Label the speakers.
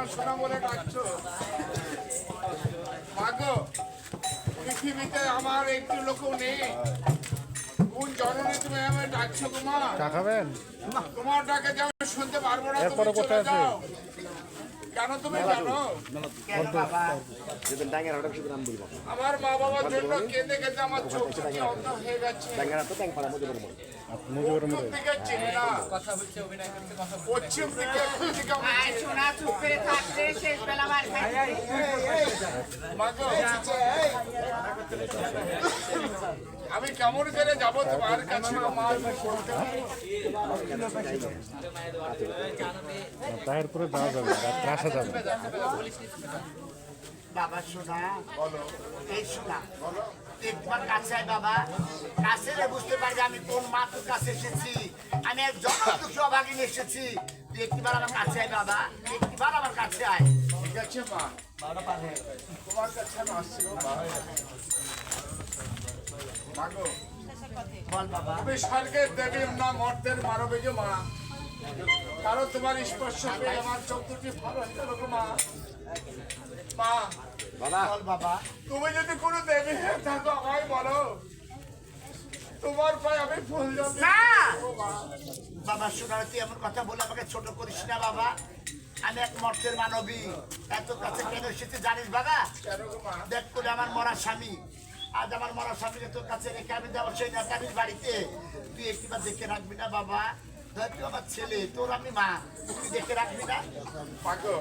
Speaker 1: আমার সোনা বলে ডাকছো? মাগো, পৃথিবীতে আমার একটু লোক নেই। কোন জননী তুমি আমায় ডাকছো গো মা?
Speaker 2: চা খাবেন?
Speaker 1: তোমার ডাকে যে আমি শুনতে পারবো না,
Speaker 2: এরপরে
Speaker 1: তুমি চলে
Speaker 2: কোথায় আছে?
Speaker 1: যাও। কেন তুমি জানো? আমার মা বাবার জন্য কেঁদে কেঁদে আমার চোখ দুটি অন্ধ হয়ে গেছে।
Speaker 2: মুজিবের
Speaker 1: উত্তর দিকে চিনি না, পশ্চিম দিকে মাগো, আমি কেমন করে যাবো তোমার কাছে মা?
Speaker 2: তারপরে যাওয়া যাবে, রাত্রে আসা যাবে।
Speaker 3: বাবা শোনা, এই শোনা, একবার কাছে আয় বাবা, কাছে রে বুঝতে পারবি আমি কোন মা তোর কাছে এসেছি। আমি এক জনদুঃখী অভাগিনী এসেছি। তুই একটিবার আমার কাছে আয় বাবা, একটিবার আমার কাছে আয়।
Speaker 1: ঠিক আছে মা, তোমার কাছে আমি আসছি গো মা। মাগো,
Speaker 3: বল বাবা।
Speaker 1: তুমি স্বর্গের দেবী না মর্তের মানবে যে মা? কারণ তোমার স্পর্শ পেয়ে আমার চোখ দুটি ভালো হয়ে গেল গো মা। মা,
Speaker 3: বল বাবা।
Speaker 1: তুমি যদি কোনো দেবী হয়ে থাকো আমায় বলো, তোমার পায়ে আমি ফুল জমি
Speaker 3: না!
Speaker 1: দেবো মা।
Speaker 3: বাবা শোনা, তুই এমন কথা বলে আমাকে ছোট করিস না বাবা। আমি এক মর্তের মানবী। এত কাছে কেন এসেছি জানিস বাবা?
Speaker 1: কেন গো মা?
Speaker 3: দেখ করে আমার মরা স্বামী, আজ আমার মরা স্বামীকে তোর কাছে রেখে আমি যাবো সেই নেতানির বাড়িতে। তুই একটিবার দেখে রাখবি না বাবা? ধর তুই আমার ছেলে, তোর আমি মা, তুই দেখে রাখবি না?
Speaker 1: মাগো,